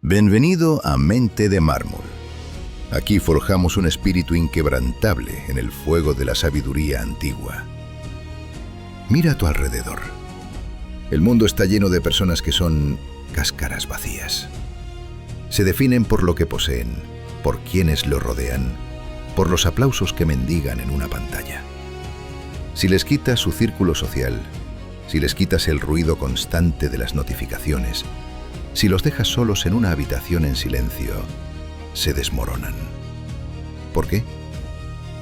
Bienvenido a Mente de Mármol. Aquí forjamos un espíritu inquebrantable en el fuego de la sabiduría antigua. Mira a tu alrededor. El mundo está lleno de personas que son cáscaras vacías. Se definen por lo que poseen, por quienes lo rodean, por los aplausos que mendigan en una pantalla. Si les quitas su círculo social, si les quitas el ruido constante de las notificaciones, si los dejas solos en una habitación en silencio, se desmoronan. ¿Por qué?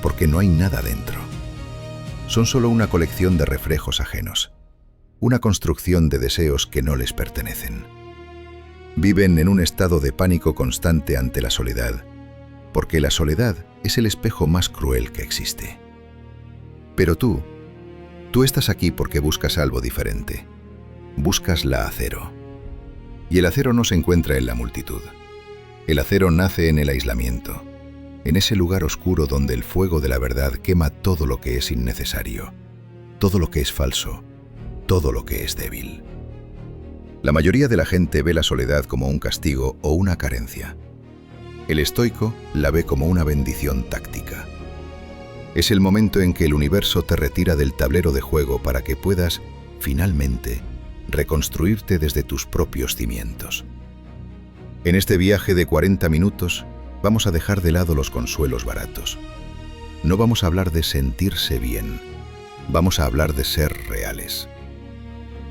Porque no hay nada dentro. Son solo una colección de reflejos ajenos, una construcción de deseos que no les pertenecen. Viven en un estado de pánico constante ante la soledad, porque la soledad es el espejo más cruel que existe. Pero tú estás aquí porque buscas algo diferente. Buscas la acero. Y el acero no se encuentra en la multitud. El acero nace en el aislamiento, en ese lugar oscuro donde el fuego de la verdad quema todo lo que es innecesario, todo lo que es falso, todo lo que es débil. La mayoría de la gente ve la soledad como un castigo o una carencia. El estoico la ve como una bendición táctica. Es el momento en que el universo te retira del tablero de juego para que puedas, finalmente, reconstruirte desde tus propios cimientos. En este viaje de 40 minutos, vamos a dejar de lado los consuelos baratos. No vamos a hablar de sentirse bien, vamos a hablar de ser reales.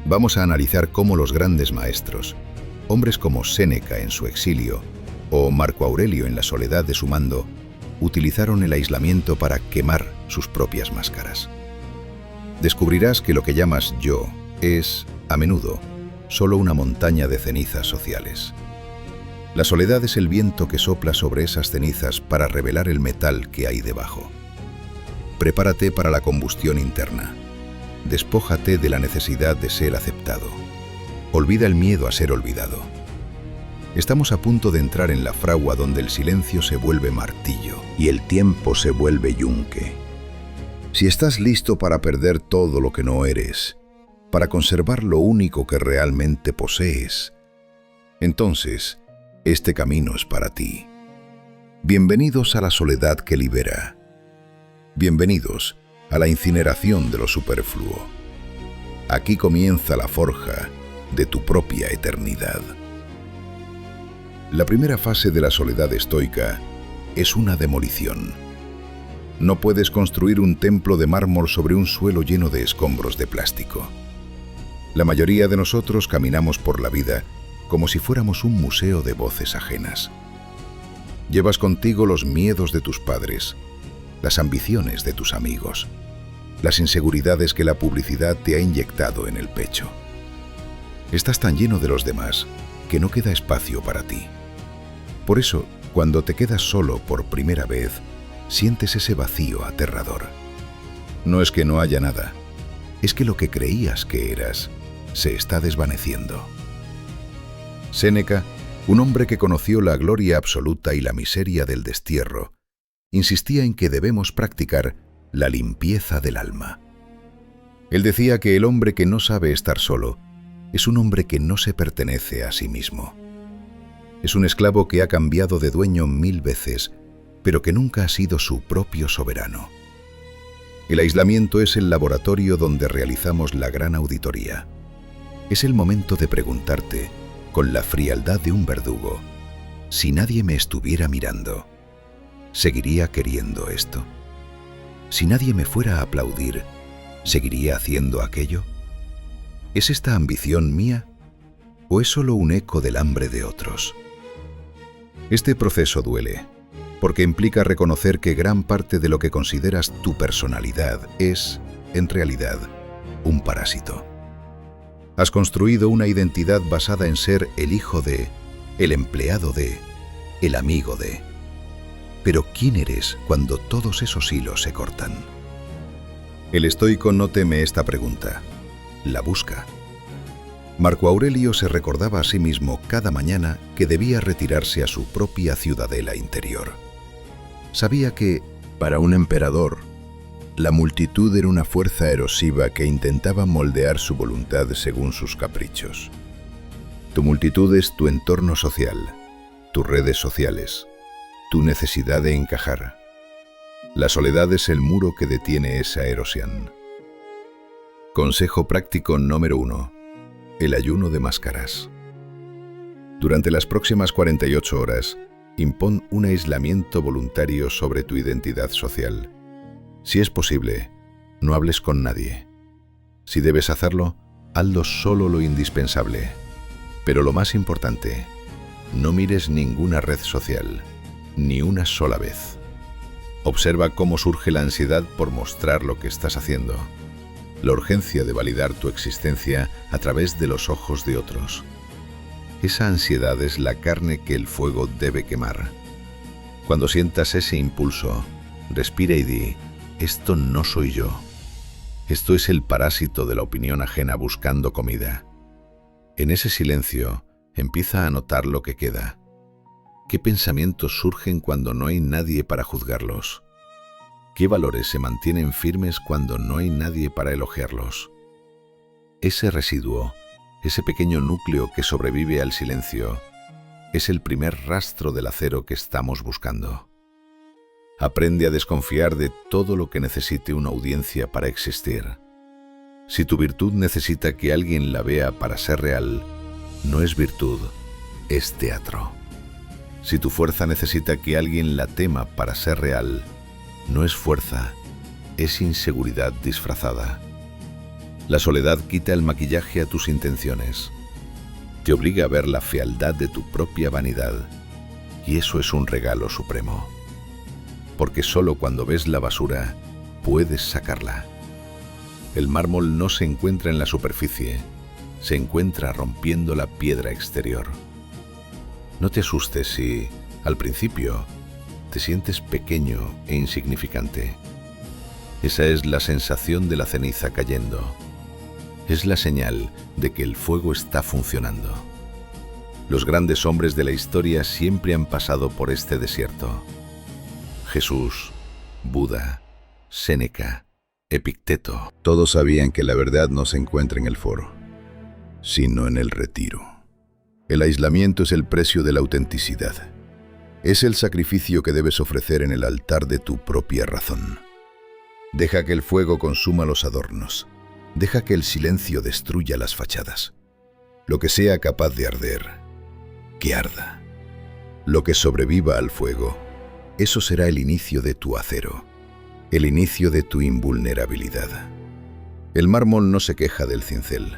Vamos a analizar cómo los grandes maestros, hombres como Séneca en su exilio o Marco Aurelio en la soledad de su mando, utilizaron el aislamiento para quemar sus propias máscaras. Descubrirás que lo que llamas yo es, a menudo, solo una montaña de cenizas sociales. La soledad es el viento que sopla sobre esas cenizas para revelar el metal que hay debajo. Prepárate para la combustión interna. Despójate de la necesidad de ser aceptado. Olvida el miedo a ser olvidado. Estamos a punto de entrar en la fragua donde el silencio se vuelve martillo y el tiempo se vuelve yunque. Si estás listo para perder todo lo que no eres, para conservar lo único que realmente posees, entonces, este camino es para ti. Bienvenidos a la soledad que libera. Bienvenidos a la incineración de lo superfluo. Aquí comienza la forja de tu propia eternidad. La primera fase de la soledad estoica es una demolición. No puedes construir un templo de mármol sobre un suelo lleno de escombros de plástico. La mayoría de nosotros caminamos por la vida como si fuéramos un museo de voces ajenas. Llevas contigo los miedos de tus padres, las ambiciones de tus amigos, las inseguridades que la publicidad te ha inyectado en el pecho. Estás tan lleno de los demás que no queda espacio para ti. Por eso, cuando te quedas solo por primera vez, sientes ese vacío aterrador. No es que no haya nada, es que lo que creías que eras se está desvaneciendo. Séneca, un hombre que conoció la gloria absoluta y la miseria del destierro, insistía en que debemos practicar la limpieza del alma. Él decía que el hombre que no sabe estar solo es un hombre que no se pertenece a sí mismo. Es un esclavo que ha cambiado de dueño 1000 veces, pero que nunca ha sido su propio soberano. El aislamiento es el laboratorio donde realizamos la gran auditoría. Es el momento de preguntarte, con la frialdad de un verdugo, si nadie me estuviera mirando, ¿seguiría queriendo esto? Si nadie me fuera a aplaudir, ¿seguiría haciendo aquello? ¿Es esta ambición mía o es solo un eco del hambre de otros? Este proceso duele, porque implica reconocer que gran parte de lo que consideras tu personalidad es, en realidad, un parásito. Has construido una identidad basada en ser el hijo de, el empleado de, el amigo de. Pero ¿quién eres cuando todos esos hilos se cortan? El estoico no teme esta pregunta, la busca. Marco Aurelio se recordaba a sí mismo cada mañana que debía retirarse a su propia ciudadela interior. Sabía que, para un emperador, la multitud era una fuerza erosiva que intentaba moldear su voluntad según sus caprichos. Tu multitud es tu entorno social, tus redes sociales, tu necesidad de encajar. La soledad es el muro que detiene esa erosión. Consejo práctico número 1. El ayuno de máscaras. Durante las próximas 48 horas, impón un aislamiento voluntario sobre tu identidad social. Si es posible, no hables con nadie. Si debes hacerlo, hazlo solo lo indispensable. Pero lo más importante, no mires ninguna red social, ni una sola vez. Observa cómo surge la ansiedad por mostrar lo que estás haciendo, la urgencia de validar tu existencia a través de los ojos de otros. Esa ansiedad es la carne que el fuego debe quemar. Cuando sientas ese impulso, respira y di: esto no soy yo. Esto es el parásito de la opinión ajena buscando comida. En ese silencio, empieza a notar lo que queda. ¿Qué pensamientos surgen cuando no hay nadie para juzgarlos? ¿Qué valores se mantienen firmes cuando no hay nadie para elogiarlos? Ese residuo, ese pequeño núcleo que sobrevive al silencio, es el primer rastro del acero que estamos buscando. Aprende a desconfiar de todo lo que necesite una audiencia para existir. Si tu virtud necesita que alguien la vea para ser real, no es virtud, es teatro. Si tu fuerza necesita que alguien la tema para ser real, no es fuerza, es inseguridad disfrazada. La soledad quita el maquillaje a tus intenciones. Te obliga a ver la fealdad de tu propia vanidad, y eso es un regalo supremo. Porque solo cuando ves la basura, puedes sacarla. El mármol no se encuentra en la superficie, se encuentra rompiendo la piedra exterior. No te asustes si, al principio, te sientes pequeño e insignificante. Esa es la sensación de la ceniza cayendo. Es la señal de que el fuego está funcionando. Los grandes hombres de la historia siempre han pasado por este desierto. Jesús, Buda, Séneca, Epicteto. Todos sabían que la verdad no se encuentra en el foro, sino en el retiro. El aislamiento es el precio de la autenticidad. Es el sacrificio que debes ofrecer en el altar de tu propia razón. Deja que el fuego consuma los adornos. Deja que el silencio destruya las fachadas. Lo que sea capaz de arder, que arda. Lo que sobreviva al fuego, eso será el inicio de tu acero, el inicio de tu invulnerabilidad. El mármol no se queja del cincel.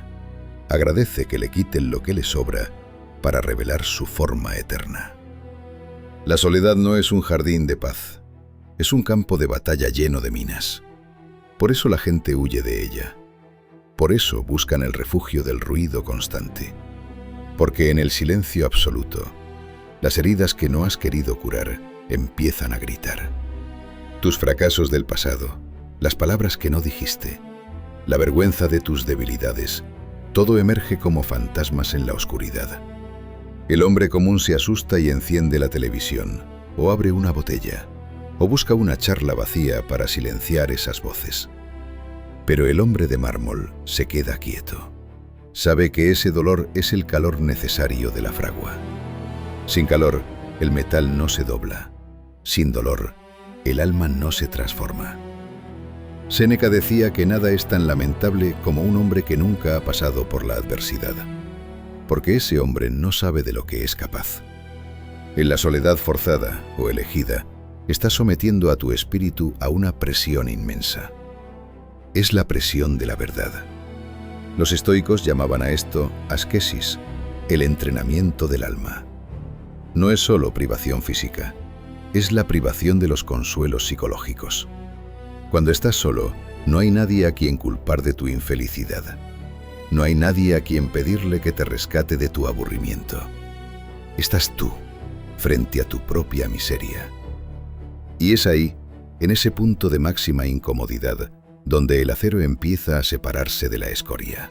Agradece que le quiten lo que le sobra para revelar su forma eterna. La soledad no es un jardín de paz, es un campo de batalla lleno de minas. Por eso la gente huye de ella. Por eso buscan el refugio del ruido constante. Porque en el silencio absoluto, las heridas que no has querido curar empiezan a gritar. Tus fracasos del pasado, las palabras que no dijiste, la vergüenza de tus debilidades, todo emerge como fantasmas en la oscuridad. El hombre común se asusta y enciende la televisión, o abre una botella, o busca una charla vacía para silenciar esas voces. Pero el hombre de mármol se queda quieto. Sabe que ese dolor es el calor necesario de la fragua. Sin calor, el metal no se dobla. Sin dolor, el alma no se transforma. Séneca decía que nada es tan lamentable como un hombre que nunca ha pasado por la adversidad, porque ese hombre no sabe de lo que es capaz. En la soledad forzada o elegida, estás sometiendo a tu espíritu a una presión inmensa. Es la presión de la verdad. Los estoicos llamaban a esto asquesis, el entrenamiento del alma. No es solo privación física, es la privación de los consuelos psicológicos. Cuando estás solo, no hay nadie a quien culpar de tu infelicidad. No hay nadie a quien pedirle que te rescate de tu aburrimiento. Estás tú, frente a tu propia miseria. Y es ahí, en ese punto de máxima incomodidad, donde el acero empieza a separarse de la escoria.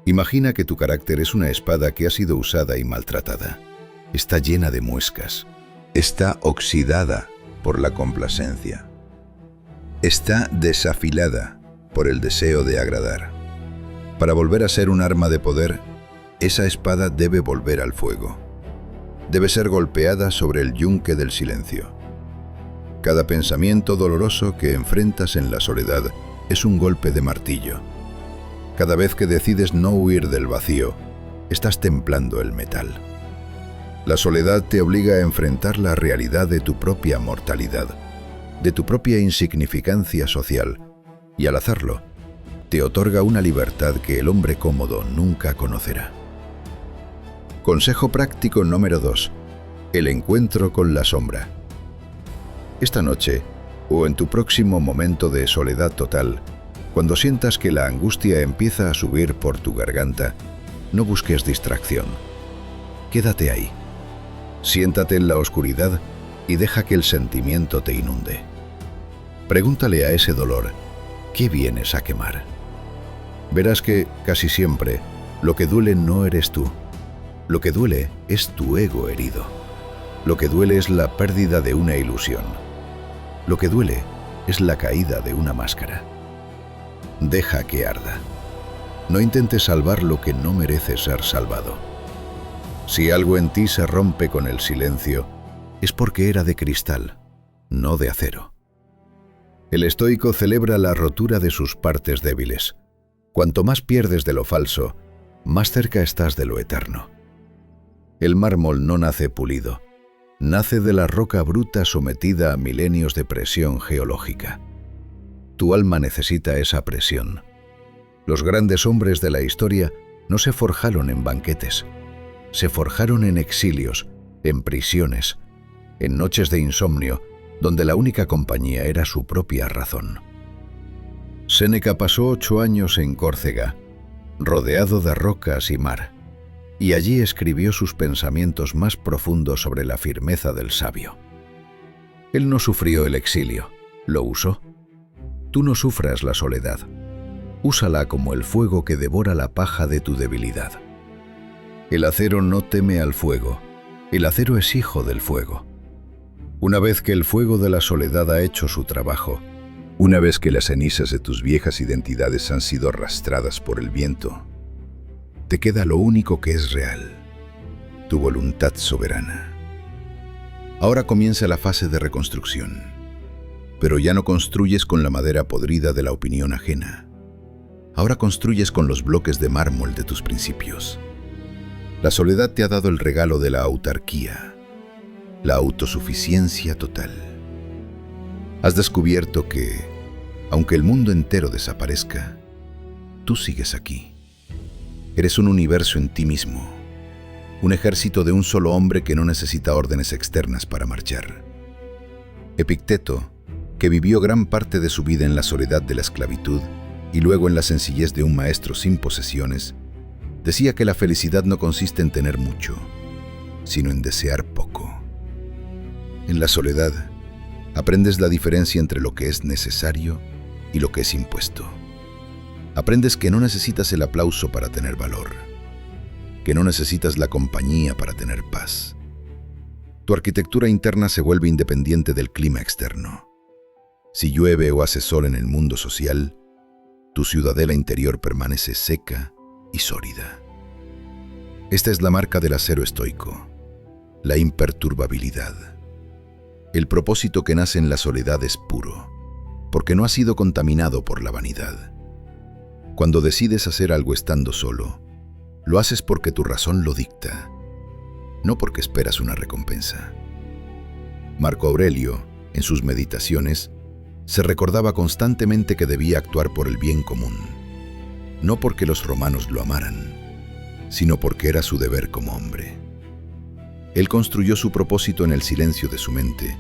Imagina que tu carácter es una espada que ha sido usada y maltratada. Está llena de muescas. Está oxidada por la complacencia. Está desafilada por el deseo de agradar. Para volver a ser un arma de poder, Esa espada debe volver al fuego. Debe ser golpeada sobre el yunque del silencio. Cada pensamiento doloroso que enfrentas en la soledad es un golpe de martillo. Cada vez que decides no huir del vacío, estás templando el metal. La soledad te obliga a enfrentar la realidad de tu propia mortalidad, de tu propia insignificancia social, y al hacerlo, te otorga una libertad que el hombre cómodo nunca conocerá. Consejo práctico número 2. El encuentro con la sombra. Esta noche, o en tu próximo momento de soledad total, cuando sientas que la angustia empieza a subir por tu garganta, no busques distracción. Quédate ahí. Siéntate en la oscuridad y deja que el sentimiento te inunde. Pregúntale a ese dolor, ¿qué vienes a quemar? Verás que, casi siempre, lo que duele no eres tú. Lo que duele es tu ego herido. Lo que duele es la pérdida de una ilusión. Lo que duele es la caída de una máscara. Deja que arda. No intentes salvar lo que no merece ser salvado. Si algo en ti se rompe con el silencio, es porque era de cristal, no de acero. El estoico celebra la rotura de sus partes débiles. Cuanto más pierdes de lo falso, más cerca estás de lo eterno. El mármol no nace pulido, nace de la roca bruta sometida a milenios de presión geológica. Tu alma necesita esa presión. Los grandes hombres de la historia no se forjaron en banquetes, se forjaron en exilios, en prisiones, en noches de insomnio, donde la única compañía era su propia razón. Séneca pasó 8 años en Córcega, rodeado de rocas y mar, y allí escribió sus pensamientos más profundos sobre la firmeza del sabio. Él no sufrió el exilio, lo usó. Tú no sufras la soledad. Úsala como el fuego que devora la paja de tu debilidad. El acero no teme al fuego, el acero es hijo del fuego. Una vez que el fuego de la soledad ha hecho su trabajo, una vez que las cenizas de tus viejas identidades han sido arrastradas por el viento, te queda lo único que es real, tu voluntad soberana. Ahora comienza la fase de reconstrucción, pero ya no construyes con la madera podrida de la opinión ajena. Ahora construyes con los bloques de mármol de tus principios. La soledad te ha dado el regalo de la autarquía, la autosuficiencia total. Has descubierto que, aunque el mundo entero desaparezca, tú sigues aquí. Eres un universo en ti mismo, un ejército de un solo hombre que no necesita órdenes externas para marchar. Epicteto, que vivió gran parte de su vida en la soledad de la esclavitud y luego en la sencillez de un maestro sin posesiones, decía que la felicidad no consiste en tener mucho, sino en desear poco. En la soledad, aprendes la diferencia entre lo que es necesario y lo que es impuesto. Aprendes que no necesitas el aplauso para tener valor, que no necesitas la compañía para tener paz. Tu arquitectura interna se vuelve independiente del clima externo. Si llueve o hace sol en el mundo social, tu ciudadela interior permanece seca y sólida. Esta es la marca del acero estoico, la imperturbabilidad. El propósito que nace en la soledad es puro, porque no ha sido contaminado por la vanidad. Cuando decides hacer algo estando solo, lo haces porque tu razón lo dicta, no porque esperas una recompensa. Marco Aurelio, en sus meditaciones, se recordaba constantemente que debía actuar por el bien común, no porque los romanos lo amaran, sino porque era su deber como hombre. Él construyó su propósito en el silencio de su mente,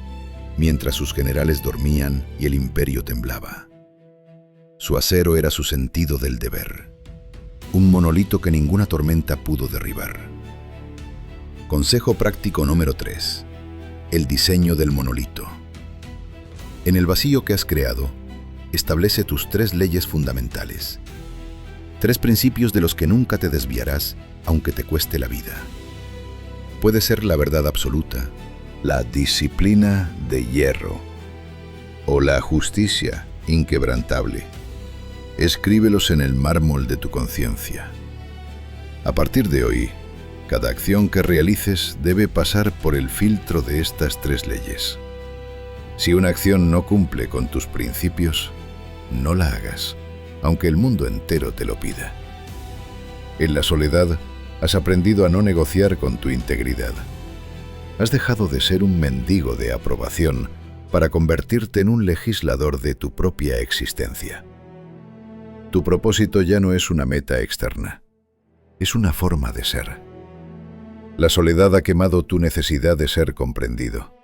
mientras sus generales dormían y el imperio temblaba. Su acero era su sentido del deber, un monolito que ninguna tormenta pudo derribar. Consejo práctico número 3. El diseño del monolito. En el vacío que has creado, establece tus 3 leyes fundamentales. 3 principios de los que nunca te desviarás, aunque te cueste la vida. Puede ser la verdad absoluta, la disciplina de hierro o la justicia inquebrantable. Escríbelos en el mármol de tu conciencia. A partir de hoy, cada acción que realices debe pasar por el filtro de estas 3 leyes. Si una acción no cumple con tus principios, no la hagas, aunque el mundo entero te lo pida. En la soledad, has aprendido a no negociar con tu integridad. Has dejado de ser un mendigo de aprobación para convertirte en un legislador de tu propia existencia. Tu propósito ya no es una meta externa, es una forma de ser. La soledad ha quemado tu necesidad de ser comprendido.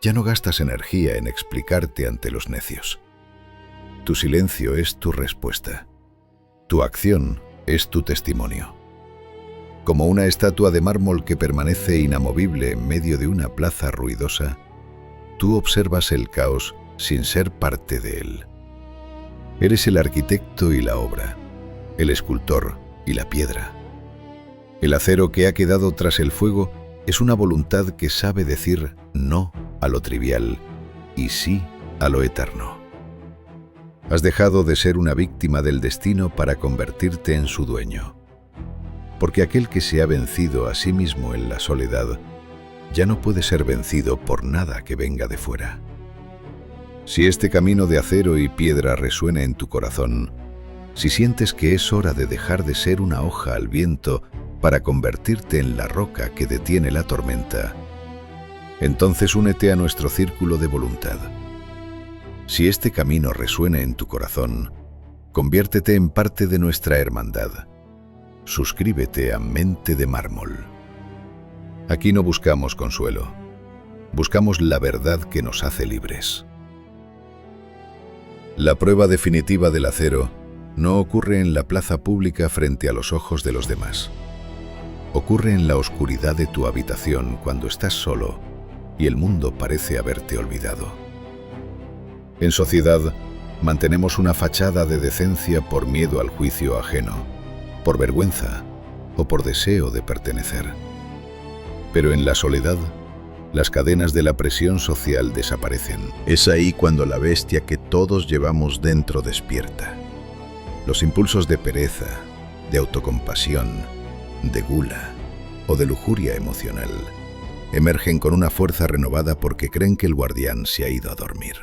Ya no gastas energía en explicarte ante los necios. Tu silencio es tu respuesta. Tu acción es tu testimonio. Como una estatua de mármol que permanece inamovible en medio de una plaza ruidosa, tú observas el caos sin ser parte de él. Eres el arquitecto y la obra, el escultor y la piedra. El acero que ha quedado tras el fuego es una voluntad que sabe decir no a lo trivial y sí a lo eterno. Has dejado de ser una víctima del destino para convertirte en su dueño. Porque aquel que se ha vencido a sí mismo en la soledad ya no puede ser vencido por nada que venga de fuera. Si este camino de acero y piedra resuena en tu corazón, si sientes que es hora de dejar de ser una hoja al viento para convertirte en la roca que detiene la tormenta, entonces únete a nuestro círculo de voluntad. Si este camino resuena en tu corazón, conviértete en parte de nuestra hermandad. Suscríbete a Mente de Mármol. Aquí no buscamos consuelo, buscamos la verdad que nos hace libres. La prueba definitiva del acero no ocurre en la plaza pública frente a los ojos de los demás. Ocurre en la oscuridad de tu habitación cuando estás solo y el mundo parece haberte olvidado. En sociedad, mantenemos una fachada de decencia por miedo al juicio ajeno, por vergüenza o por deseo de pertenecer. Pero en la soledad, las cadenas de la presión social desaparecen. Es ahí cuando la bestia que todos llevamos dentro despierta. Los impulsos de pereza, de autocompasión, de gula o de lujuria emocional emergen con una fuerza renovada porque creen que el guardián se ha ido a dormir.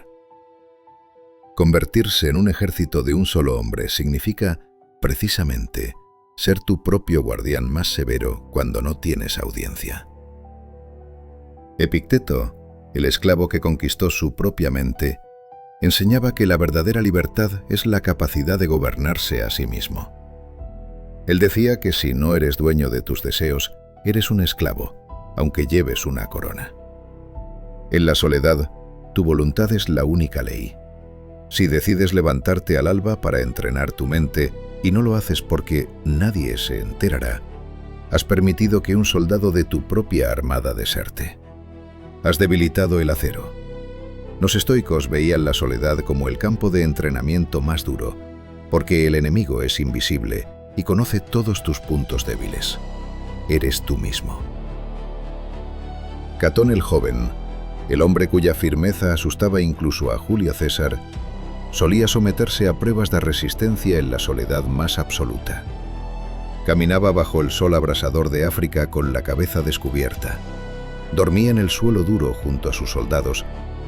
Convertirse en un ejército de un solo hombre significa, precisamente, ser tu propio guardián más severo cuando no tienes audiencia. Epicteto, el esclavo que conquistó su propia mente, enseñaba que la verdadera libertad es la capacidad de gobernarse a sí mismo. Él decía que si no eres dueño de tus deseos, eres un esclavo, aunque lleves una corona. En la soledad, tu voluntad es la única ley. Si decides levantarte al alba para entrenar tu mente y no lo haces porque nadie se enterará, has permitido que un soldado de tu propia armada deserte. Has debilitado el acero. Los estoicos veían la soledad como el campo de entrenamiento más duro, porque el enemigo es invisible y conoce todos tus puntos débiles. Eres tú mismo. Catón el joven, el hombre cuya firmeza asustaba incluso a Julio César, solía someterse a pruebas de resistencia en la soledad más absoluta. Caminaba bajo el sol abrasador de África con la cabeza descubierta. Dormía en el suelo duro junto a sus soldados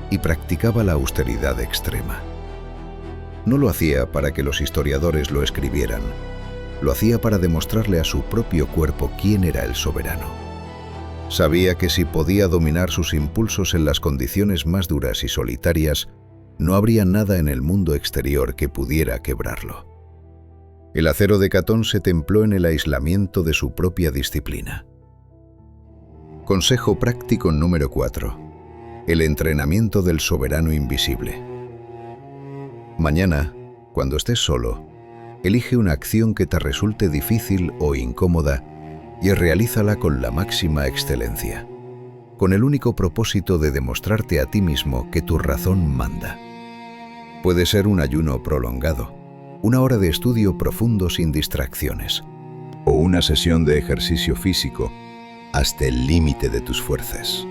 y practicaba la austeridad extrema. No lo hacía para que los historiadores lo escribieran, lo hacía para demostrarle a su propio cuerpo quién era el soberano. Sabía que si podía dominar sus impulsos en las condiciones más duras y solitarias, no habría nada en el mundo exterior que pudiera quebrarlo. El acero de Catón se templó en el aislamiento de su propia disciplina. Consejo práctico número 4. El entrenamiento del soberano invisible. Mañana, cuando estés solo, elige una acción que te resulte difícil o incómoda y realízala con la máxima excelencia, con el único propósito de demostrarte a ti mismo que tu razón manda. Puede ser un ayuno prolongado, una hora de estudio profundo sin distracciones, o una sesión de ejercicio físico hasta el límite de tus fuerzas.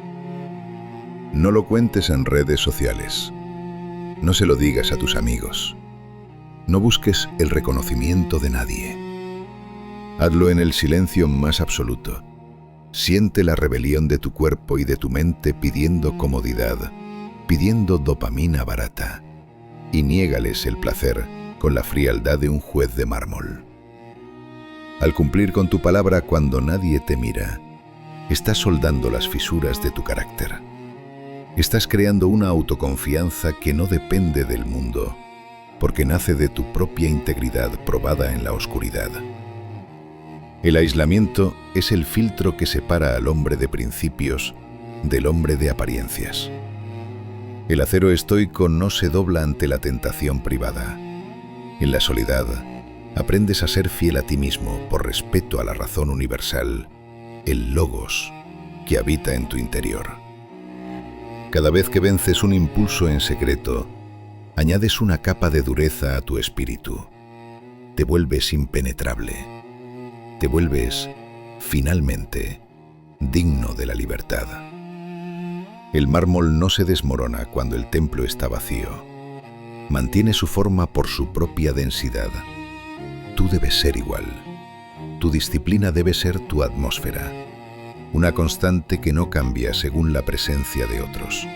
No lo cuentes en redes sociales. No se lo digas a tus amigos. No busques el reconocimiento de nadie. Hazlo en el silencio más absoluto. Siente la rebelión de tu cuerpo y de tu mente pidiendo comodidad, pidiendo dopamina barata, y niégales el placer con la frialdad de un juez de mármol. Al cumplir con tu palabra cuando nadie te mira, estás soldando las fisuras de tu carácter. Estás creando una autoconfianza que no depende del mundo, porque nace de tu propia integridad probada en la oscuridad. El aislamiento es el filtro que separa al hombre de principios del hombre de apariencias. El acero estoico no se dobla ante la tentación privada. En la soledad, aprendes a ser fiel a ti mismo por respeto a la razón universal, el logos, que habita en tu interior. Cada vez que vences un impulso en secreto, añades una capa de dureza a tu espíritu. Te vuelves impenetrable. Te vuelves, finalmente, digno de la libertad. El mármol no se desmorona cuando el templo está vacío. Mantiene su forma por su propia densidad. Tú debes ser igual. Tu disciplina debe ser tu atmósfera, una constante que no cambia según la presencia de otros.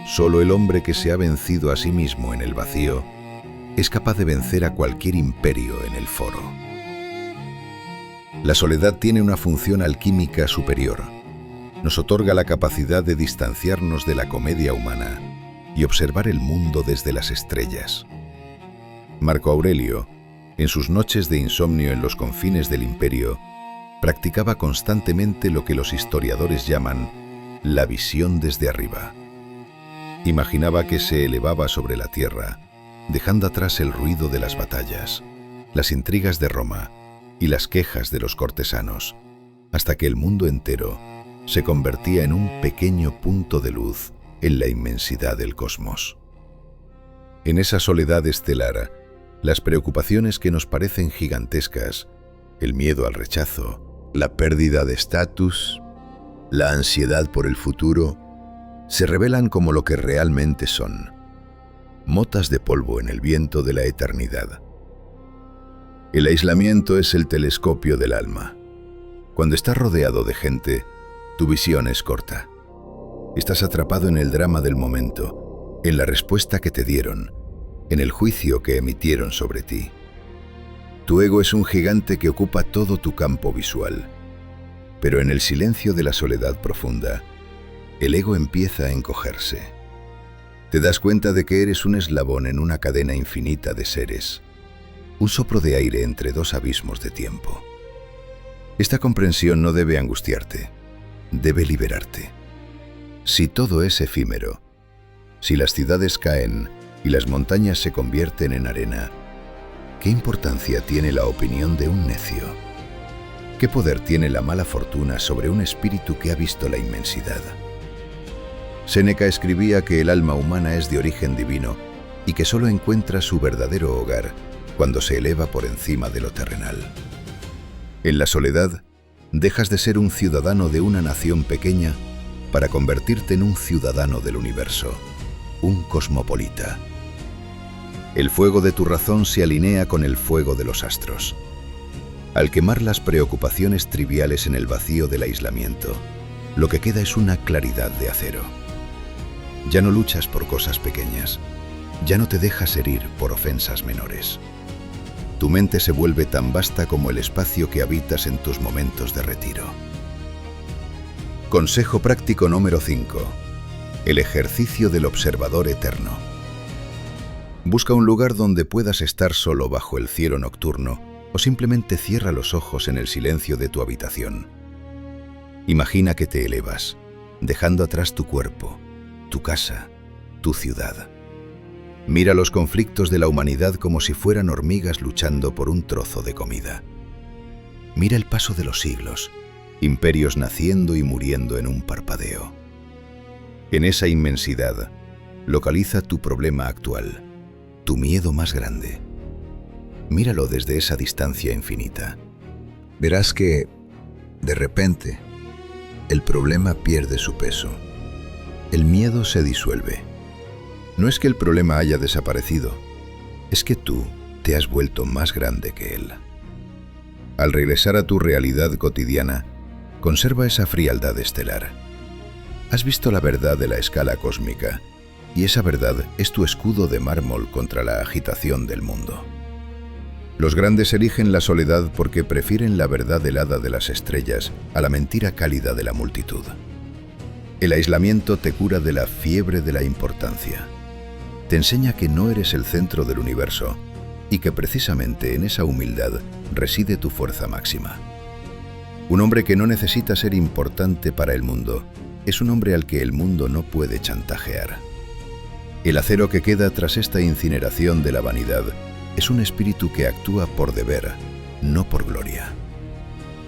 Solo el hombre que se ha vencido a sí mismo en el vacío es capaz de vencer a cualquier imperio en el foro. La soledad tiene una función alquímica superior. Nos otorga la capacidad de distanciarnos de la comedia humana y observar el mundo desde las estrellas. Marco Aurelio, en sus noches de insomnio en los confines del imperio, practicaba constantemente lo que los historiadores llaman la visión desde arriba. Imaginaba que se elevaba sobre la tierra, dejando atrás el ruido de las batallas, las intrigas de Roma y las quejas de los cortesanos, hasta que el mundo entero se convertía en un pequeño punto de luz en la inmensidad del cosmos. En esa soledad estelar, las preocupaciones que nos parecen gigantescas, el miedo al rechazo, la pérdida de estatus, la ansiedad por el futuro, se revelan como lo que realmente son: motas de polvo en el viento de la eternidad. El aislamiento es el telescopio del alma. Cuando estás rodeado de gente, tu visión es corta. Estás atrapado en el drama del momento, en la respuesta que te dieron, en el juicio que emitieron sobre ti. Tu ego es un gigante que ocupa todo tu campo visual. Pero en el silencio de la soledad profunda, el ego empieza a encogerse. Te das cuenta de que eres un eslabón en una cadena infinita de seres, un soplo de aire entre dos abismos de tiempo. Esta comprensión no debe angustiarte, debe liberarte. Si todo es efímero, si las ciudades caen y las montañas se convierten en arena, ¿qué importancia tiene la opinión de un necio? ¿Qué poder tiene la mala fortuna sobre un espíritu que ha visto la inmensidad? Séneca escribía que el alma humana es de origen divino y que solo encuentra su verdadero hogar cuando se eleva por encima de lo terrenal. En la soledad, dejas de ser un ciudadano de una nación pequeña para convertirte en un ciudadano del universo, un cosmopolita. El fuego de tu razón se alinea con el fuego de los astros. Al quemar las preocupaciones triviales en el vacío del aislamiento, lo que queda es una claridad de acero. Ya no luchas por cosas pequeñas, ya no te dejas herir por ofensas menores. Tu mente se vuelve tan vasta como el espacio que habitas en tus momentos de retiro. Consejo práctico número 5. El ejercicio del observador eterno. Busca un lugar donde puedas estar solo bajo el cielo nocturno o simplemente cierra los ojos en el silencio de tu habitación. Imagina que te elevas, dejando atrás tu cuerpo, tu casa, tu ciudad. Mira los conflictos de la humanidad como si fueran hormigas luchando por un trozo de comida. Mira el paso de los siglos, imperios naciendo y muriendo en un parpadeo. En esa inmensidad, localiza tu problema actual, tu miedo más grande. Míralo desde esa distancia infinita. Verás que, de repente, el problema pierde su peso. El miedo se disuelve. No es que el problema haya desaparecido, es que tú te has vuelto más grande que él. Al regresar a tu realidad cotidiana, conserva esa frialdad estelar. Has visto la verdad de la escala cósmica, y esa verdad es tu escudo de mármol contra la agitación del mundo. Los grandes eligen la soledad porque prefieren la verdad helada de las estrellas a la mentira cálida de la multitud. El aislamiento te cura de la fiebre de la importancia. Te enseña que no eres el centro del universo y que precisamente en esa humildad reside tu fuerza máxima. Un hombre que no necesita ser importante para el mundo es un hombre al que el mundo no puede chantajear. El acero que queda tras esta incineración de la vanidad es un espíritu que actúa por deber, no por gloria.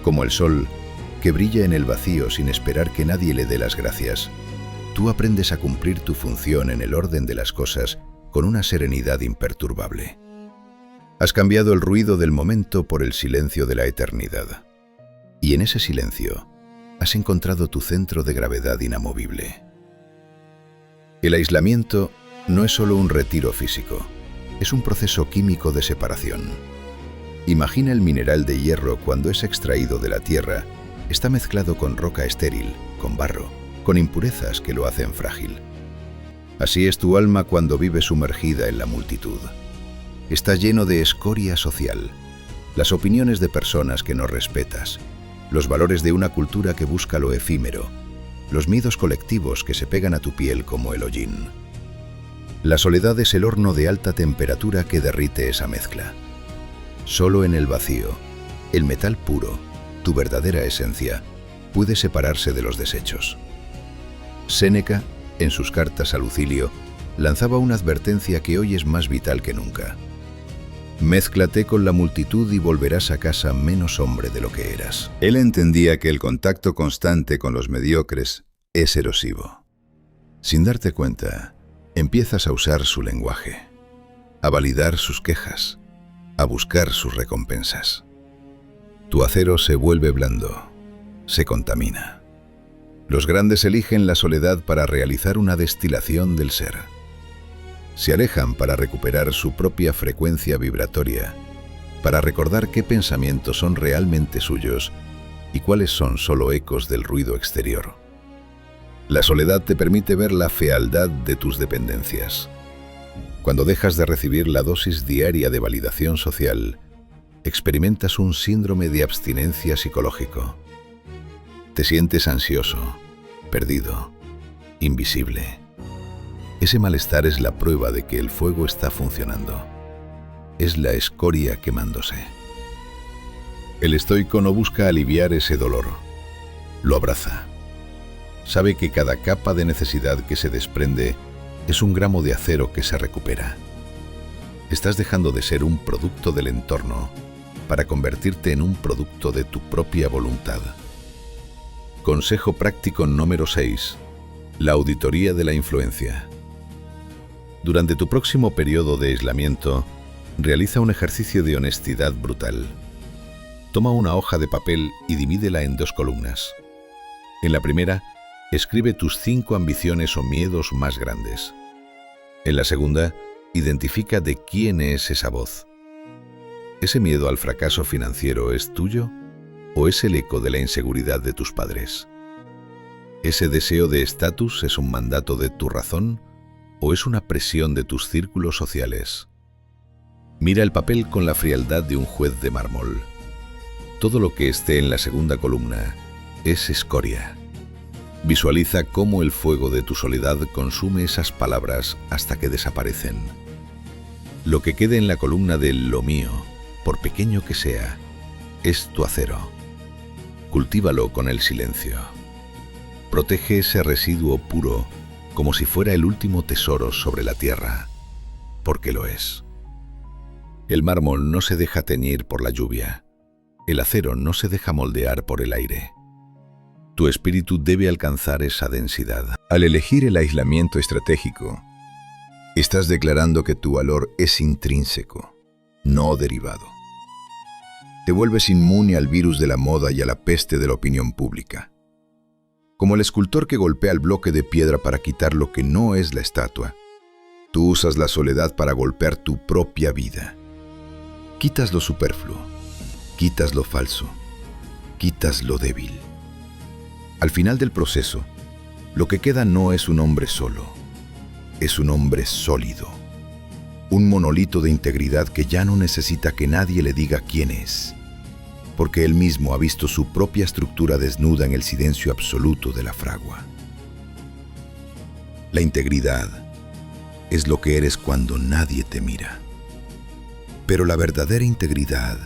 Como el sol, que brilla en el vacío sin esperar que nadie le dé las gracias, tú aprendes a cumplir tu función en el orden de las cosas con una serenidad imperturbable. Has cambiado el ruido del momento por el silencio de la eternidad. Y en ese silencio has encontrado tu centro de gravedad inamovible. El aislamiento no es solo un retiro físico, es un proceso químico de separación. Imagina el mineral de hierro cuando es extraído de la tierra, está mezclado con roca estéril, con barro, con impurezas que lo hacen frágil. Así es tu alma cuando vive sumergida en la multitud. Está lleno de escoria social, las opiniones de personas que no respetas, los valores de una cultura que busca lo efímero, los miedos colectivos que se pegan a tu piel como el hollín. La soledad es el horno de alta temperatura que derrite esa mezcla. Solo en el vacío, el metal puro, tu verdadera esencia, puede separarse de los desechos. Séneca, en sus cartas a Lucilio, lanzaba una advertencia que hoy es más vital que nunca. Mézclate con la multitud y volverás a casa menos hombre de lo que eras. Él entendía que el contacto constante con los mediocres es erosivo. Sin darte cuenta, empiezas a usar su lenguaje, a validar sus quejas, a buscar sus recompensas. Tu acero se vuelve blando, se contamina. Los grandes eligen la soledad para realizar una destilación del ser. Se alejan para recuperar su propia frecuencia vibratoria, para recordar qué pensamientos son realmente suyos y cuáles son solo ecos del ruido exterior. La soledad te permite ver la fealdad de tus dependencias. Cuando dejas de recibir la dosis diaria de validación social, experimentas un síndrome de abstinencia psicológico. Te sientes ansioso, perdido, invisible. Ese malestar es la prueba de que el fuego está funcionando. Es la escoria quemándose. El estoico no busca aliviar ese dolor. Lo abraza. Sabe que cada capa de necesidad que se desprende es un gramo de acero que se recupera. Estás dejando de ser un producto del entorno para convertirte en un producto de tu propia voluntad. Consejo práctico número 6. La auditoría de la influencia. Durante tu próximo periodo de aislamiento, realiza un ejercicio de honestidad brutal. Toma una hoja de papel y divídela en 2 columnas. En la primera, escribe tus 5 ambiciones o miedos más grandes. En la segunda, identifica de quién es esa voz. ¿Ese miedo al fracaso financiero es tuyo o es el eco de la inseguridad de tus padres? ¿Ese deseo de estatus es un mandato de tu razón o es una presión de tus círculos sociales? Mira el papel con la frialdad de un juez de mármol. Todo lo que esté en la segunda columna es escoria. Visualiza cómo el fuego de tu soledad consume esas palabras hasta que desaparecen. Lo que quede en la columna de lo mío, por pequeño que sea, es tu acero. Cultívalo con el silencio. Protege ese residuo puro como si fuera el último tesoro sobre la tierra, porque lo es. El mármol no se deja teñir por la lluvia. El acero no se deja moldear por el aire. Tu espíritu debe alcanzar esa densidad. Al elegir el aislamiento estratégico, estás declarando que tu valor es intrínseco, no derivado. Te vuelves inmune al virus de la moda y a la peste de la opinión pública. Como el escultor que golpea el bloque de piedra para quitar lo que no es la estatua, tú usas la soledad para golpear tu propia vida. Quitas lo superfluo, quitas lo falso, quitas lo débil. Al final del proceso, lo que queda no es un hombre solo, es un hombre sólido. Un monolito de integridad que ya no necesita que nadie le diga quién es, porque él mismo ha visto su propia estructura desnuda en el silencio absoluto de la fragua. La integridad es lo que eres cuando nadie te mira. Pero la verdadera integridad,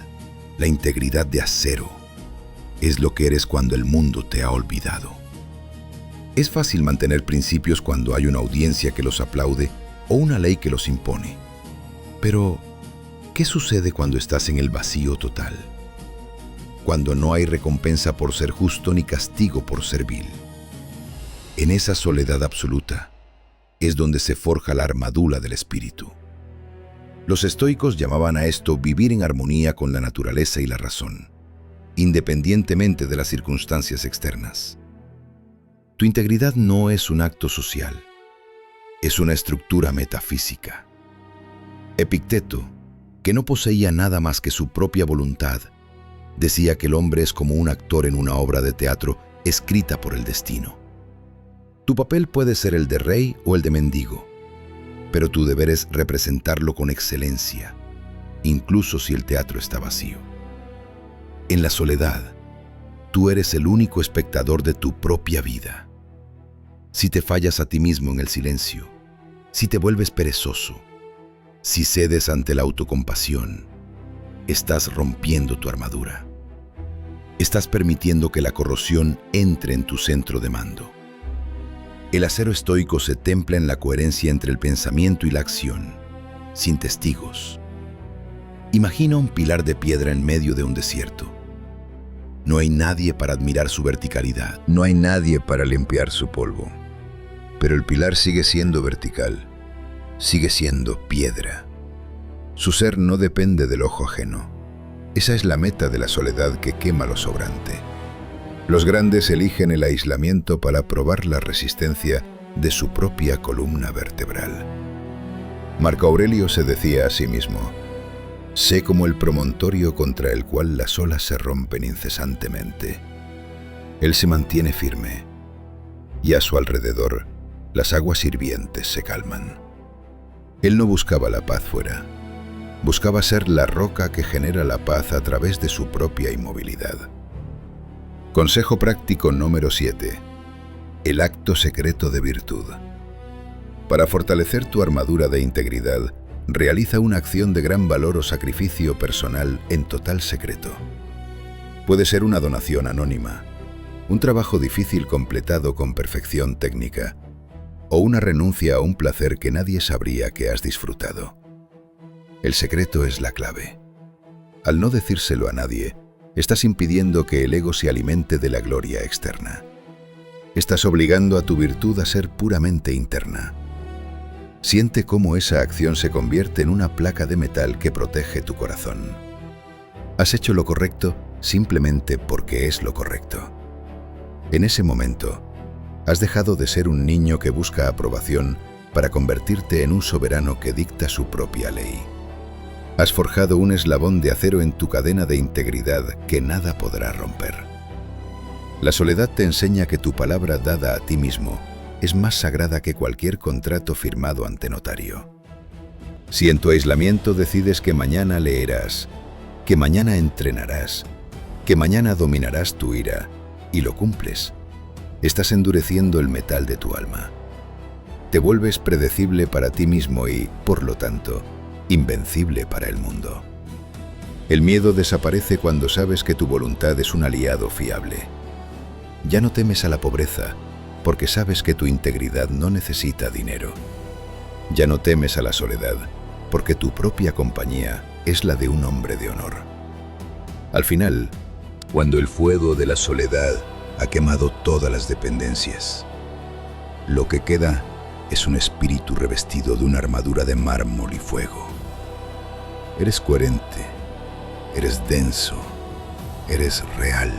la integridad de acero, es lo que eres cuando el mundo te ha olvidado. Es fácil mantener principios cuando hay una audiencia que los aplaude o una ley que los impone. Pero, ¿qué sucede cuando estás en el vacío total? Cuando no hay recompensa por ser justo ni castigo por ser vil. En esa soledad absoluta es donde se forja la armadura del espíritu. Los estoicos llamaban a esto vivir en armonía con la naturaleza y la razón, independientemente de las circunstancias externas. Tu integridad no es un acto social, es una estructura metafísica. Epicteto, que no poseía nada más que su propia voluntad, decía que el hombre es como un actor en una obra de teatro escrita por el destino. Tu papel puede ser el de rey o el de mendigo, pero tu deber es representarlo con excelencia, incluso si el teatro está vacío. En la soledad, tú eres el único espectador de tu propia vida. Si te fallas a ti mismo en el silencio, si te vuelves perezoso, si cedes ante la autocompasión, estás rompiendo tu armadura. Estás permitiendo que la corrosión entre en tu centro de mando. El acero estoico se templa en la coherencia entre el pensamiento y la acción, sin testigos. Imagina un pilar de piedra en medio de un desierto. No hay nadie para admirar su verticalidad, no hay nadie para limpiar su polvo. Pero el pilar sigue siendo vertical, sigue siendo piedra. Su ser no depende del ojo ajeno. Esa es la meta de la soledad que quema lo sobrante. Los grandes eligen el aislamiento para probar la resistencia de su propia columna vertebral. Marco Aurelio se decía a sí mismo: sé como el promontorio contra el cual las olas se rompen incesantemente. Él se mantiene firme, y a su alrededor las aguas hirvientes se calman. Él no buscaba la paz fuera, buscaba ser la roca que genera la paz a través de su propia inmovilidad. Consejo práctico número 7. El acto secreto de virtud. Para fortalecer tu armadura de integridad, realiza una acción de gran valor o sacrificio personal en total secreto. Puede ser una donación anónima, un trabajo difícil completado con perfección técnica, o una renuncia a un placer que nadie sabría que has disfrutado. El secreto es la clave. Al no decírselo a nadie, estás impidiendo que el ego se alimente de la gloria externa. Estás obligando a tu virtud a ser puramente interna. Siente cómo esa acción se convierte en una placa de metal que protege tu corazón. Has hecho lo correcto simplemente porque es lo correcto. En ese momento, has dejado de ser un niño que busca aprobación para convertirte en un soberano que dicta su propia ley. Has forjado un eslabón de acero en tu cadena de integridad que nada podrá romper. La soledad te enseña que tu palabra dada a ti mismo es más sagrada que cualquier contrato firmado ante notario. Si en tu aislamiento decides que mañana leerás, que mañana entrenarás, que mañana dominarás tu ira, y lo cumples, estás endureciendo el metal de tu alma. Te vuelves predecible para ti mismo y, por lo tanto, invencible para el mundo. El miedo desaparece cuando sabes que tu voluntad es un aliado fiable. Ya no temes a la pobreza, porque sabes que tu integridad no necesita dinero. Ya no temes a la soledad, porque tu propia compañía es la de un hombre de honor. Al final, cuando el fuego de la soledad ha quemado todas las dependencias, lo que queda es un espíritu revestido de una armadura de mármol y fuego. Eres coherente, eres denso, eres real.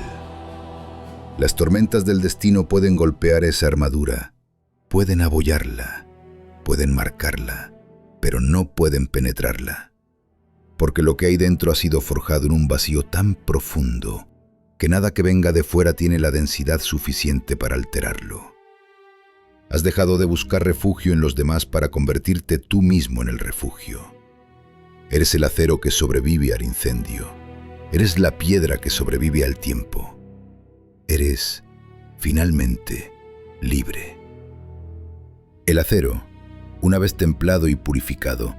Las tormentas del destino pueden golpear esa armadura, pueden abollarla, pueden marcarla, pero no pueden penetrarla. porque lo que hay dentro ha sido forjado en un vacío tan profundo que nada que venga de fuera tiene la densidad suficiente para alterarlo. Has dejado de buscar refugio en los demás para convertirte tú mismo en el refugio. Eres el acero que sobrevive al incendio. Eres la piedra que sobrevive al tiempo. Eres, finalmente, libre. El acero, una vez templado y purificado,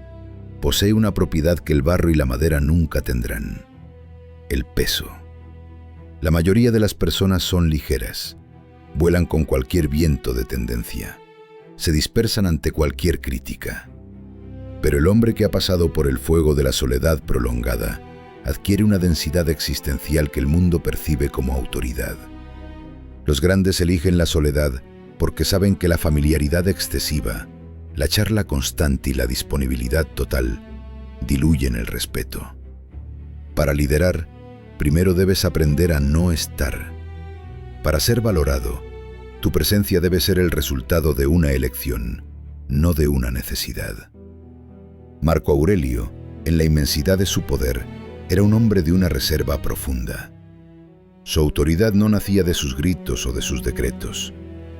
posee una propiedad que el barro y la madera nunca tendrán: el peso. La mayoría de las personas son ligeras, vuelan con cualquier viento de tendencia, se dispersan ante cualquier crítica. Pero el hombre que ha pasado por el fuego de la soledad prolongada adquiere una densidad existencial que el mundo percibe como autoridad. Los grandes eligen la soledad porque saben que la familiaridad excesiva, la charla constante y la disponibilidad total diluyen el respeto. Para liderar, primero debes aprender a no estar. Para ser valorado, tu presencia debe ser el resultado de una elección, no de una necesidad. Marco Aurelio, en la inmensidad de su poder, era un hombre de una reserva profunda. Su autoridad no nacía de sus gritos o de sus decretos.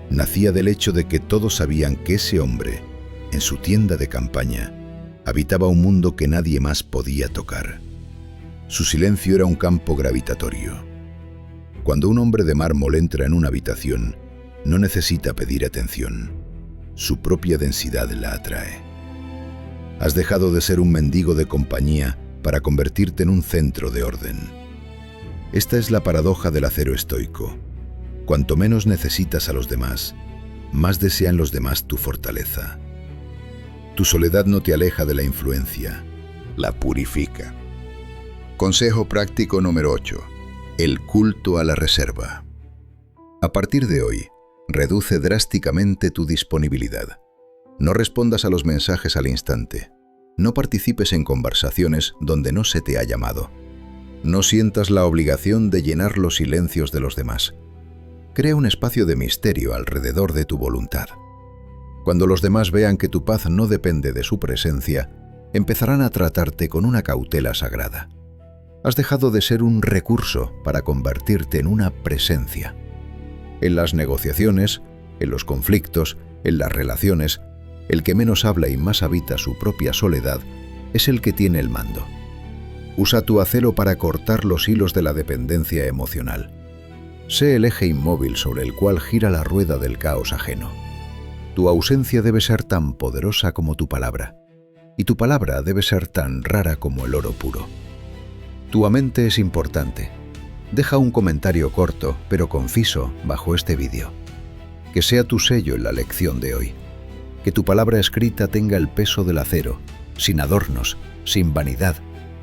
Nacía del hecho de que todos sabían que ese hombre, en su tienda de campaña, habitaba un mundo que nadie más podía tocar. Su silencio era un campo gravitatorio. Cuando un hombre de mármol entra en una habitación, no necesita pedir atención. Su propia densidad la atrae. Has dejado de ser un mendigo de compañía para convertirte en un centro de orden. Esta es la paradoja del acero estoico. Cuanto menos necesitas a los demás, más desean los demás tu fortaleza. Tu soledad no te aleja de la influencia, la purifica. Consejo práctico número 8. El culto a la reserva. A partir de hoy, reduce drásticamente tu disponibilidad. No respondas a los mensajes al instante. No participes en conversaciones donde no se te ha llamado. No sientas la obligación de llenar los silencios de los demás. Crea un espacio de misterio alrededor de tu voluntad. Cuando los demás vean que tu paz no depende de su presencia, empezarán a tratarte con una cautela sagrada. Has dejado de ser un recurso para convertirte en una presencia. En las negociaciones, en los conflictos, en las relaciones, el que menos habla y más habita su propia soledad es el que tiene el mando. Usa tu acero para cortar los hilos de la dependencia emocional. Sé el eje inmóvil sobre el cual gira la rueda del caos ajeno. Tu ausencia debe ser tan poderosa como tu palabra, y tu palabra debe ser tan rara como el oro puro. Tu mente es importante. Deja un comentario corto, pero conciso, bajo este vídeo. Que sea tu sello en la lección de hoy. Que tu palabra escrita tenga el peso del acero, sin adornos, sin vanidad,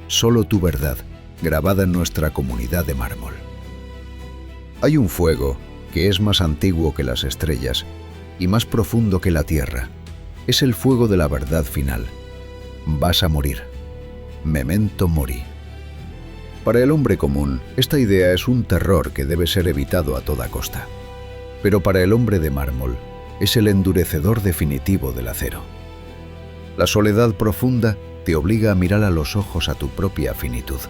solo tu verdad, grabada en nuestra comunidad de mármol. Hay un fuego que es más antiguo que las estrellas y más profundo que la tierra. Es el fuego de la verdad final. Vas a morir. Memento mori. Para el hombre común, esta idea es un terror que debe ser evitado a toda costa. Pero para el hombre de mármol, es el endurecedor definitivo del acero. La soledad profunda te obliga a mirar a los ojos a tu propia finitud.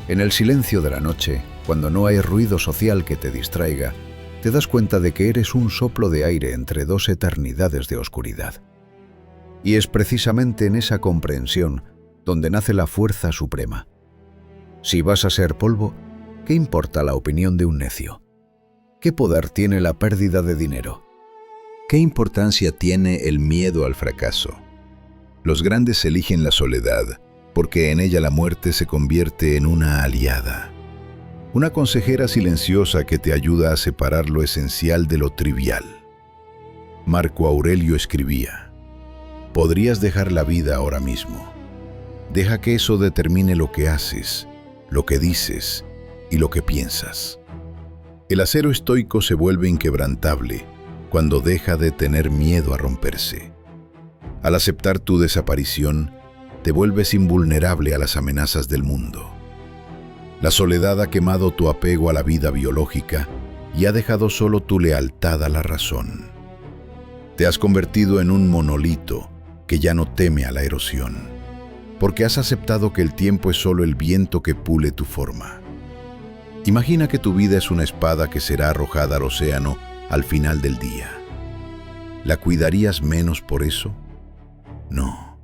En el silencio de la noche, cuando no hay ruido social que te distraiga, te das cuenta de que eres un soplo de aire entre dos eternidades de oscuridad. Y es precisamente en esa comprensión donde nace la fuerza suprema. Si vas a ser polvo, ¿qué importa la opinión de un necio? ¿Qué poder tiene la pérdida de dinero? ¿Qué importancia tiene el miedo al fracaso? Los grandes eligen la soledad porque en ella la muerte se convierte en una aliada. Una consejera silenciosa que te ayuda a separar lo esencial de lo trivial. Marco Aurelio escribía: podrías dejar la vida ahora mismo. Deja que eso determine lo que haces, lo que dices y lo que piensas. El acero estoico se vuelve inquebrantable cuando deja de tener miedo a romperse. Al aceptar tu desaparición, te vuelves invulnerable a las amenazas del mundo. La soledad ha quemado tu apego a la vida biológica y ha dejado solo tu lealtad a la razón. Te has convertido en un monolito que ya no teme a la erosión. porque has aceptado que el tiempo es solo el viento que pule tu forma. Imagina que tu vida es una espada que será arrojada al océano al final del día. ¿La cuidarías menos por eso? No,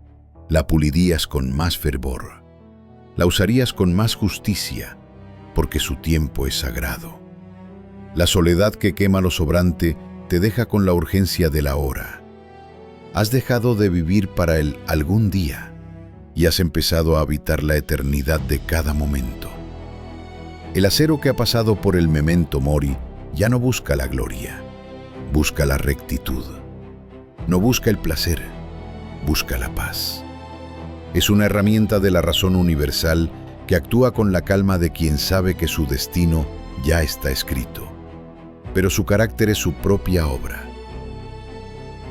la pulirías con más fervor. La usarías con más justicia, porque su tiempo es sagrado. La soledad que quema lo sobrante te deja con la urgencia de la hora. Has dejado de vivir para el algún día y has empezado a habitar la eternidad de cada momento. El acero que ha pasado por el memento mori ya no busca la gloria, busca la rectitud. No busca el placer, busca la paz. Es una herramienta de la razón universal que actúa con la calma de quien sabe que su destino ya está escrito, pero su carácter es su propia obra.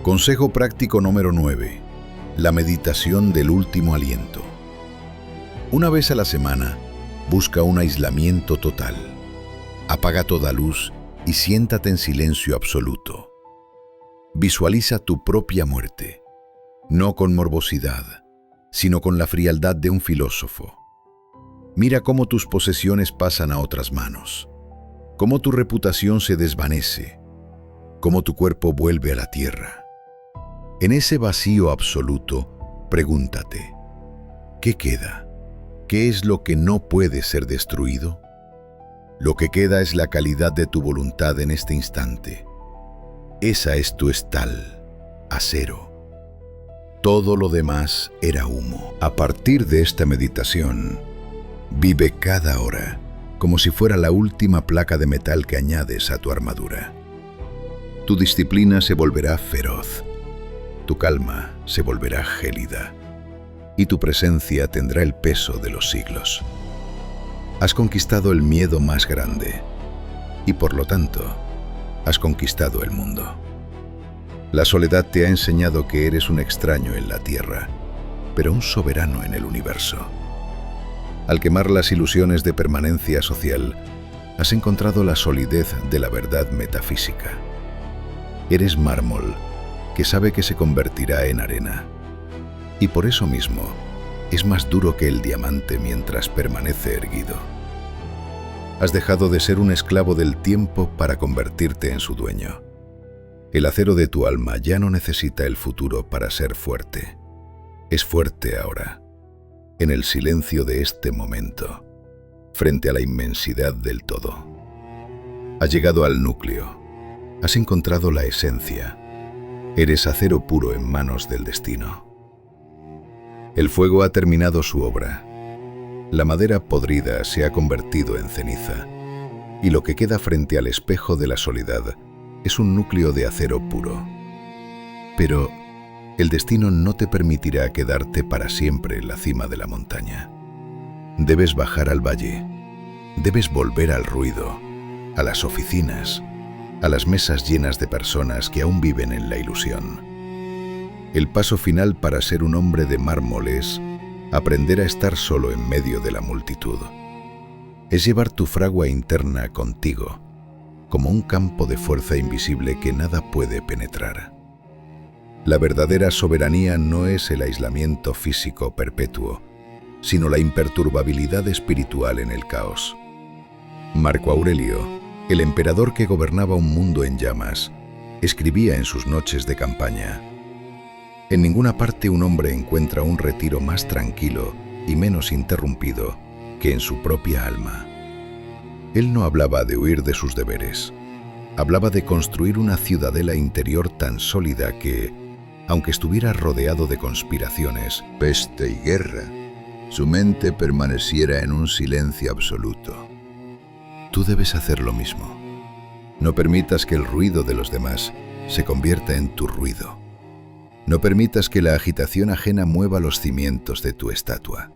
Consejo práctico número 9. La meditación del último aliento. Una vez a la semana, busca un aislamiento total. Apaga toda luz y siéntate en silencio absoluto. Visualiza tu propia muerte, no con morbosidad, sino con la frialdad de un filósofo. Mira cómo tus posesiones pasan a otras manos, cómo tu reputación se desvanece, cómo tu cuerpo vuelve a la tierra. En ese vacío absoluto, pregúntate, ¿qué queda? ¿Qué es lo que no puede ser destruido? Lo que queda es la calidad de tu voluntad en este instante. Esa es tu estal, acero. Todo lo demás era humo. A partir de esta meditación, vive cada hora como si fuera la última placa de metal que añades a tu armadura. Tu disciplina se volverá feroz, tu calma se volverá gélida y tu presencia tendrá el peso de los siglos. Has conquistado el miedo más grande y por lo tanto has conquistado el mundo. La soledad te ha enseñado que eres un extraño en la tierra, pero un soberano en el universo. Al quemar las ilusiones de permanencia social, has encontrado la solidez de la verdad metafísica. Eres mármol que sabe que se convertirá en arena, y por eso mismo es más duro que el diamante mientras permanece erguido. Has dejado de ser un esclavo del tiempo para convertirte en su dueño. El acero de tu alma ya no necesita el futuro para ser fuerte. Es fuerte ahora, en el silencio de este momento, frente a la inmensidad del todo. Has llegado al núcleo, has encontrado la esencia. Eres acero puro en manos del destino. El fuego ha terminado su obra. La madera podrida se ha convertido en ceniza, y lo que queda frente al espejo de la soledad es un núcleo de acero puro. Pero el destino no te permitirá quedarte para siempre en la cima de la montaña. Debes bajar al valle, debes volver al ruido, a las oficinas, a las mesas llenas de personas que aún viven en la ilusión. El paso final para ser un hombre de mármol es aprender a estar solo en medio de la multitud. Es llevar tu fragua interna contigo, como un campo de fuerza invisible que nada puede penetrar. La verdadera soberanía no es el aislamiento físico perpetuo, sino la imperturbabilidad espiritual en el caos. Marco Aurelio, el emperador que gobernaba un mundo en llamas, escribía en sus noches de campaña: en ninguna parte un hombre encuentra un retiro más tranquilo y menos interrumpido que en su propia alma. Él no hablaba de huir de sus deberes, hablaba de construir una ciudadela interior tan sólida que, aunque estuviera rodeado de conspiraciones, peste y guerra, su mente permaneciera en un silencio absoluto. Tú debes hacer lo mismo. No permitas que el ruido de los demás se convierta en tu ruido. No permitas que la agitación ajena mueva los cimientos de tu estatua.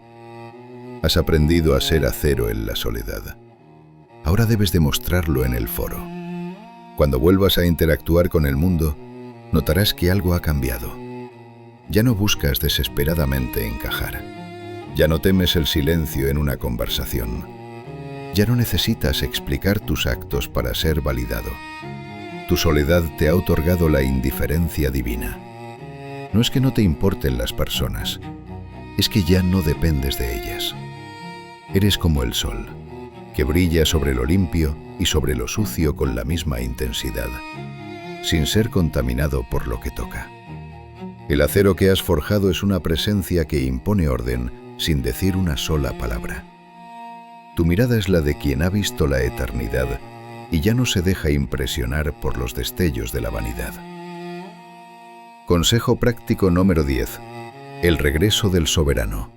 Has aprendido a ser acero en la soledad. Ahora debes demostrarlo en el foro. Cuando vuelvas a interactuar con el mundo, notarás que algo ha cambiado. Ya no buscas desesperadamente encajar. Ya no temes el silencio en una conversación. Ya no necesitas explicar tus actos para ser validado. Tu soledad te ha otorgado la indiferencia divina. No es que no te importen las personas, es que ya no dependes de ellas. Eres como el sol, que brilla sobre lo limpio y sobre lo sucio con la misma intensidad, sin ser contaminado por lo que toca. El acero que has forjado es una presencia que impone orden sin decir una sola palabra. Tu mirada es la de quien ha visto la eternidad y ya no se deja impresionar por los destellos de la vanidad. Consejo práctico número 10. El regreso del soberano.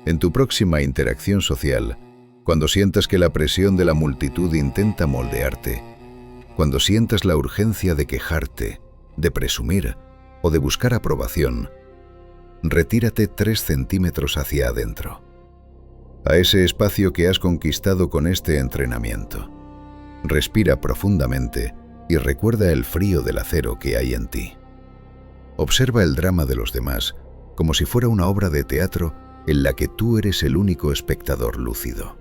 En tu próxima interacción social, cuando sientas que la presión de la multitud intenta moldearte, cuando sientas la urgencia de quejarte, de presumir o de buscar aprobación, retírate 3 centímetros hacia adentro, a ese espacio que has conquistado con este entrenamiento. Respira profundamente y recuerda el frío del acero que hay en ti. Observa el drama de los demás como si fuera una obra de teatro en la que tú eres el único espectador lúcido.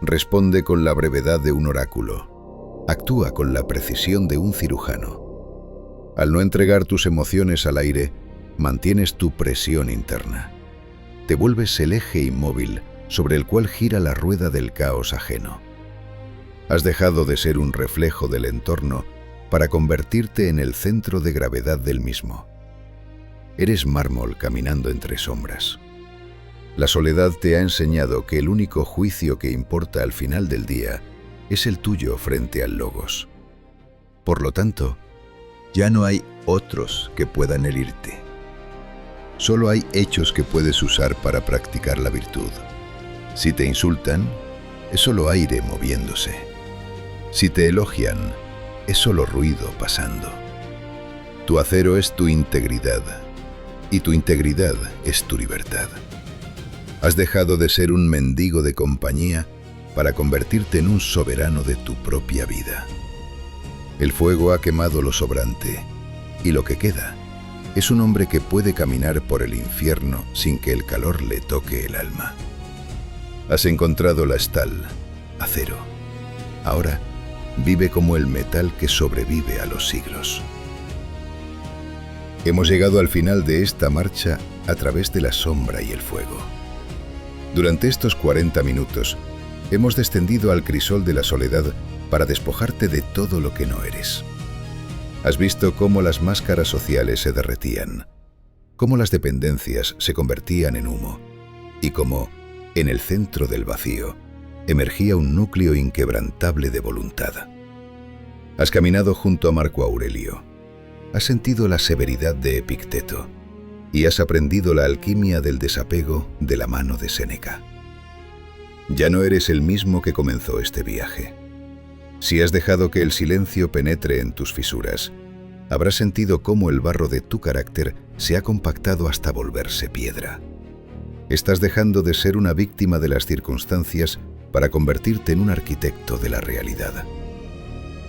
Responde con la brevedad de un oráculo. Actúa con la precisión de un cirujano. Al no entregar tus emociones al aire, mantienes tu presión interna. Te vuelves el eje inmóvil sobre el cual gira la rueda del caos ajeno. Has dejado de ser un reflejo del entorno para convertirte en el centro de gravedad del mismo. Eres mármol caminando entre sombras. La soledad te ha enseñado que el único juicio que importa al final del día es el tuyo frente al logos. Por lo tanto, ya no hay otros que puedan herirte. Solo hay hechos que puedes usar para practicar la virtud. Si te insultan, es solo aire moviéndose. Si te elogian, es solo ruido pasando. Tu acero es tu integridad, y tu integridad es tu libertad. Has dejado de ser un mendigo de compañía para convertirte en un soberano de tu propia vida. El fuego ha quemado lo sobrante, y lo que queda es un hombre que puede caminar por el infierno sin que el calor le toque el alma. Has encontrado la estal, acero. Ahora vive como el metal que sobrevive a los siglos. Hemos llegado al final de esta marcha a través de la sombra y el fuego. Durante estos 40 minutos, hemos descendido al crisol de la soledad para despojarte de todo lo que no eres. Has visto cómo las máscaras sociales se derretían, cómo las dependencias se convertían en humo, y cómo, en el centro del vacío, emergía un núcleo inquebrantable de voluntad. Has caminado junto a Marco Aurelio, has sentido la severidad de Epicteto, y has aprendido la alquimia del desapego de la mano de Séneca. Ya no eres el mismo que comenzó este viaje. Si has dejado que el silencio penetre en tus fisuras, habrás sentido cómo el barro de tu carácter se ha compactado hasta volverse piedra. Estás dejando de ser una víctima de las circunstancias para convertirte en un arquitecto de la realidad.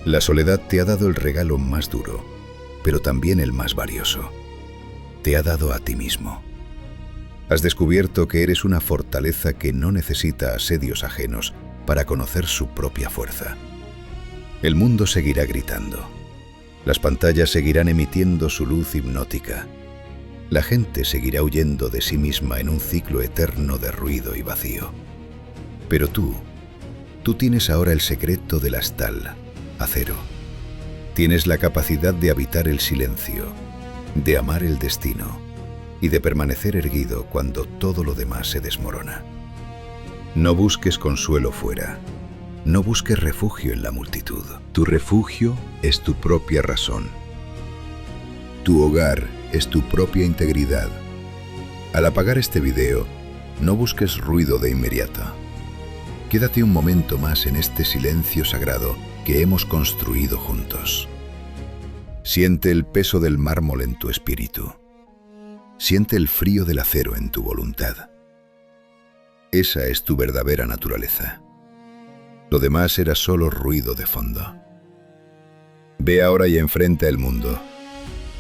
La soledad te ha dado el regalo más duro, pero también el más valioso. Te ha dado a ti mismo. Has descubierto que eres una fortaleza que no necesita asedios ajenos para conocer su propia fuerza. El mundo seguirá gritando. Las pantallas seguirán emitiendo su luz hipnótica. La gente seguirá huyendo de sí misma en un ciclo eterno de ruido y vacío. Pero tú tienes ahora el secreto de la estal, acero. Tienes la capacidad de habitar el silencio, de amar el destino y de permanecer erguido cuando todo lo demás se desmorona. No busques consuelo fuera. No busques refugio en la multitud. Tu refugio es tu propia razón. Tu hogar es tu propia integridad. Al apagar este video, no busques ruido de inmediato. Quédate un momento más en este silencio sagrado que hemos construido juntos. Siente el peso del mármol en tu espíritu. Siente el frío del acero en tu voluntad. Esa es tu verdadera naturaleza. Lo demás era solo ruido de fondo. Ve ahora y enfrenta el mundo,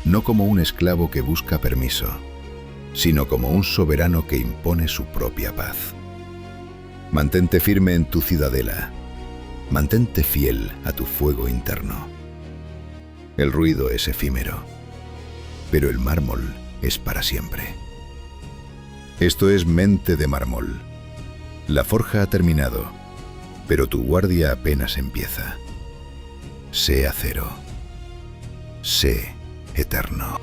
no como un esclavo que busca permiso, sino como un soberano que impone su propia paz. Mantente firme en tu ciudadela. Mantente fiel a tu fuego interno. El ruido es efímero, pero el mármol es para siempre. Esto es Mente de Mármol. La forja ha terminado, pero tu guardia apenas empieza. Sé acero. Sé eterno.